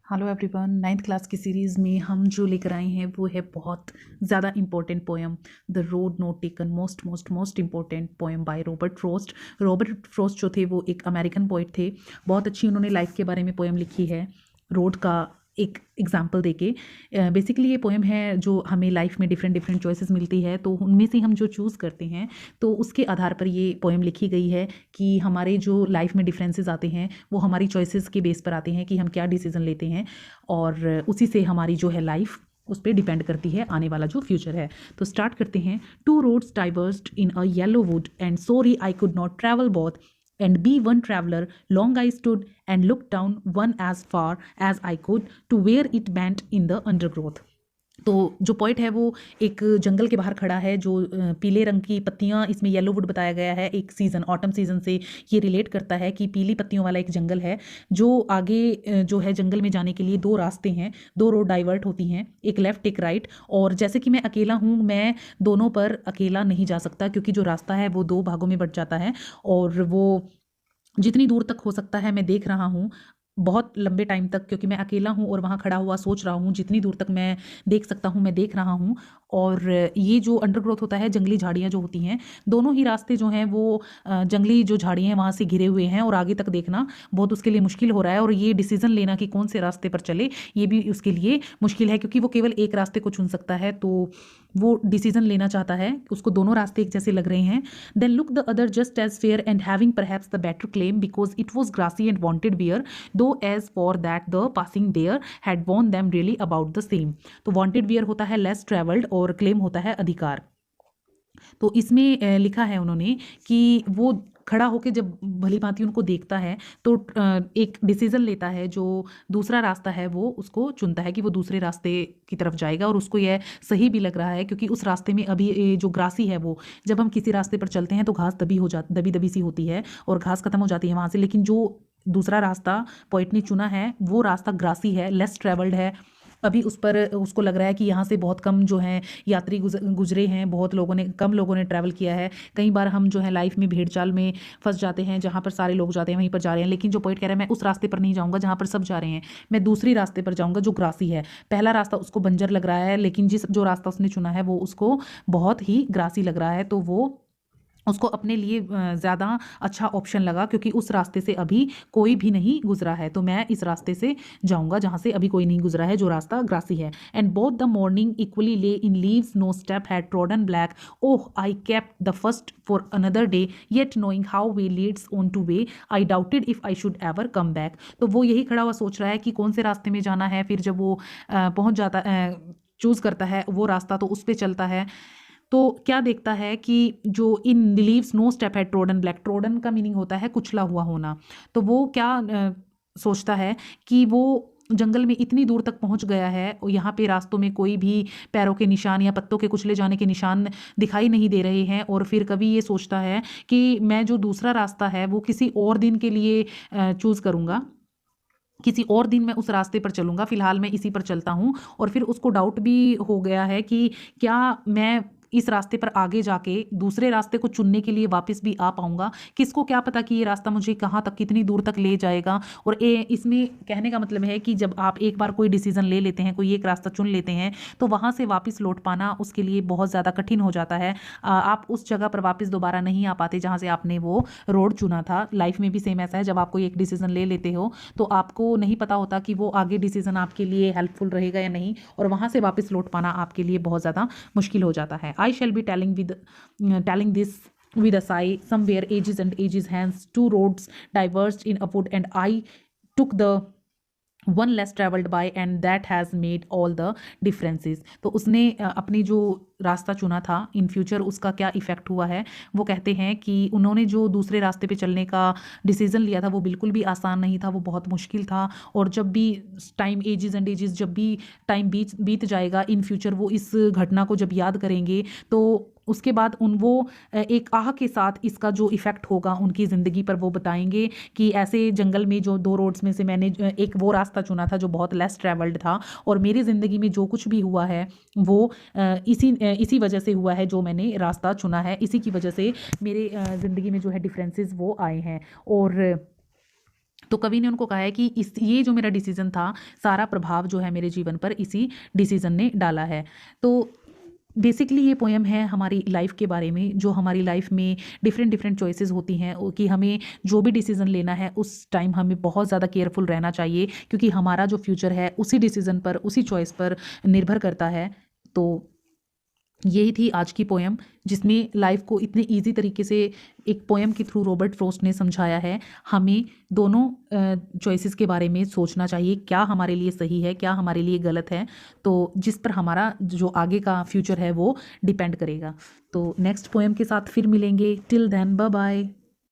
Hello everyone, ninth class की series में हम जो लेकर आए हैं वो है बहुत ज़्यादा important poem, the road not taken. Most most most important poem by Robert Frost. Robert Frost जो थे वो एक अमेरिकन पोइट थे। बहुत अच्छी उन्होंने लाइफ के बारे में पोएम लिखी है, रोड का एक एग्जाम्पल देके। बेसिकली ये पोएम है जो हमें लाइफ में डिफरेंट डिफरेंट चॉइसेस मिलती है, तो उनमें से हम जो चूज़ करते हैं तो उसके आधार पर ये पोएम लिखी गई है कि हमारे जो लाइफ में डिफरेंसेस आते हैं वो हमारी चॉइसेस के बेस पर आते हैं कि हम क्या डिसीजन लेते हैं, और उसी से हमारी जो है लाइफ उस पर डिपेंड करती है आने वाला जो फ्यूचर है। तो स्टार्ट करते हैं। Two roads diverged in a yellow wood and sorry I could not travel both and be one traveler. Long I stood and looked down one as far as I could to where it bent in the undergrowth. तो जो point है वो एक जंगल के बाहर खड़ा है, जो पीले रंग की पत्तियां, इसमें येलो वुड बताया गया है, एक सीज़न ऑटम सीज़न से ये रिलेट करता है कि पीली पत्तियों वाला एक जंगल है। जो आगे जो है जंगल में जाने के लिए दो रास्ते हैं, दो रोड डाइवर्ट होती हैं, एक लेफ़्ट एक राइट। और जैसे कि मैं अकेला हूँ, मैं दोनों पर अकेला नहीं जा सकता क्योंकि जो रास्ता है वो दो भागों में बँट जाता है, और वो जितनी दूर तक हो सकता है मैं देख रहा हूँ बहुत लंबे टाइम तक, क्योंकि मैं अकेला हूँ और वहाँ खड़ा हुआ सोच रहा हूँ, जितनी दूर तक मैं देख सकता हूँ मैं देख रहा हूँ। और ये जो अंडरग्रोथ होता है, जंगली झाड़ियाँ जो होती हैं, दोनों ही रास्ते जो हैं वो जंगली जो झाड़ियाँ हैं वहाँ से घिरे हुए हैं और आगे तक देखना बहुत उसके लिए मुश्किल हो रहा है। और ये डिसीज़न लेना कि कौन से रास्ते पर चले ये भी उसके लिए मुश्किल है, क्योंकि वो केवल एक रास्ते को चुन सकता है। तो वो डिसीजन लेना चाहता है, उसको दोनों रास्ते एक जैसे लग रहे हैं। Then look the other just as fair and having perhaps the better claim because it was grassy and wanted wear, though as for that the passing there had worn them really about the same. तो wanted wear होता है less travelled और claim होता है अधिकार। तो इसमें लिखा है उन्होंने कि वो खड़ा होकर जब भली भांति उनको देखता है तो एक डिसीजन लेता है, जो दूसरा रास्ता है वो उसको चुनता है कि वो दूसरे रास्ते की तरफ जाएगा, और उसको यह सही भी लग रहा है क्योंकि उस रास्ते में अभी जो ग्रासी है, वो जब हम किसी रास्ते पर चलते हैं तो घास दबी दबी सी होती है और घास खत्म हो जाती है वहाँ से, लेकिन जो दूसरा रास्ता पॉइंट ने चुना है वो रास्ता ग्रासी है, लेस ट्रेवल्ड है। अभी उस पर उसको लग रहा है कि यहाँ से बहुत कम जो है यात्री गुजरे हैं, बहुत लोगों ने कम लोगों ने ट्रैवल किया है। कई बार हम जो है लाइफ में भेड़ चाल में फंस जाते हैं, जहाँ पर सारे लोग जाते हैं वहीं पर जा रहे हैं, लेकिन जो पॉइंट कह रहा है मैं उस रास्ते पर नहीं जाऊँगा जहाँ पर सब जा रहे हैं, मैं दूसरी रास्ते पर जाऊँगा जो ग्रासी है। पहला रास्ता उसको बंजर लग रहा है, लेकिन जो रास्ता उसने चुना है वो उसको बहुत ही ग्रासी लग रहा है, तो वो उसको अपने लिए ज़्यादा अच्छा ऑप्शन लगा क्योंकि उस रास्ते से अभी कोई भी नहीं गुजरा है, तो मैं इस रास्ते से जाऊंगा जहाँ से अभी कोई नहीं गुजरा है, जो रास्ता ग्रासी है। And both the morning equally lay in leaves, no step had trodden black, oh I kept the first for another day, yet knowing how way leads on to way, I doubted if I should ever come back. तो वो यही खड़ा हुआ सोच रहा है कि कौन से रास्ते में जाना है। फिर जब वो पहुँच जाता चूज़ करता है वो रास्ता, तो उस पर चलता है, तो क्या देखता है कि जो इन लीव्स नो स्टेप है ट्रोडन ब्लैक, ट्रोडन का मीनिंग होता है कुचला हुआ होना। तो वो क्या सोचता है कि वो जंगल में इतनी दूर तक पहुंच गया है और यहाँ पे रास्तों में कोई भी पैरों के निशान या पत्तों के कुचले जाने के निशान दिखाई नहीं दे रहे हैं, और फिर कभी ये सोचता है कि मैं जो दूसरा रास्ता है वो किसी और दिन के लिए चूज़ करूँगा, किसी और दिन मैं उस रास्ते पर चलूँगा, फिलहाल मैं इसी पर चलता हूँ। और फिर उसको डाउट भी हो गया है कि क्या मैं इस रास्ते पर आगे जाके दूसरे रास्ते को चुनने के लिए वापस भी आ पाऊंगा, किसको क्या पता कि ये रास्ता मुझे कहाँ तक कितनी दूर तक ले जाएगा। और इसमें कहने का मतलब है कि जब आप एक बार कोई डिसीजन ले लेते हैं, कोई एक रास्ता चुन लेते हैं, तो वहाँ से वापस लौट पाना उसके लिए बहुत ज़्यादा कठिन हो जाता है। आप उस जगह पर वापस दोबारा नहीं आ पाते जहाँ से आपने वो रोड चुना था। लाइफ में भी सेम ऐसा है, जब आप कोई एक डिसीजन ले लेते हो तो आपको नहीं पता होता कि वो आगे डिसीजन आपके लिए हेल्पफुल रहेगा या नहीं, और वहाँ से वापस लौट पाना आपके लिए बहुत ज़्यादा मुश्किल हो जाता है। I shall be telling this with a sigh. Somewhere ages and ages hence, two roads diverged in a wood, and I took the one less travelled by and that has made all the differences. तो उसने अपनी जो रास्ता चुना था, in future उसका क्या effect हुआ है। वो कहते हैं कि उन्होंने जो दूसरे रास्ते पे चलने का डिसीज़न लिया था वो बिल्कुल भी आसान नहीं था, वो बहुत मुश्किल था। और जब भी टाइम एजेस एंड एजेस, जब भी टाइम बीत जाएगा इन फ्यूचर, वो इस घटना को जब याद करेंगे तो उसके बाद वो एक आह के साथ इसका जो इफ़ेक्ट होगा उनकी ज़िंदगी पर वो बताएंगे कि ऐसे जंगल में जो दो रोड्स में से मैंने एक वो रास्ता चुना था जो बहुत लेस ट्रैवल्ड था, और मेरी ज़िंदगी में जो कुछ भी हुआ है वो इसी वजह से हुआ है, जो मैंने रास्ता चुना है इसी की वजह से मेरे ज़िंदगी में जो है डिफरेंसेस वो आए हैं। और तो कवि ने उनको कहा है कि इस ये जो मेरा डिसीज़न था, सारा प्रभाव जो है मेरे जीवन पर इसी डिसीज़न ने डाला है। तो बेसिकली ये पोएम है हमारी लाइफ के बारे में, जो हमारी लाइफ में डिफरेंट डिफरेंट चॉइसेस होती हैं, कि हमें जो भी डिसीज़न लेना है उस टाइम हमें बहुत ज़्यादा केयरफुल रहना चाहिए, क्योंकि हमारा जो फ्यूचर है उसी डिसीज़न पर, उसी चॉइस पर निर्भर करता है। तो यही थी आज की पोएम, जिसमें लाइफ को इतने इजी तरीके से एक पोएम के थ्रू रॉबर्ट फ्रॉस्ट ने समझाया है। हमें दोनों चॉइसेस के बारे में सोचना चाहिए, क्या हमारे लिए सही है, क्या हमारे लिए गलत है, तो जिस पर हमारा जो आगे का फ्यूचर है वो डिपेंड करेगा। तो नेक्स्ट पोएम के साथ फिर मिलेंगे। Till then bye bye.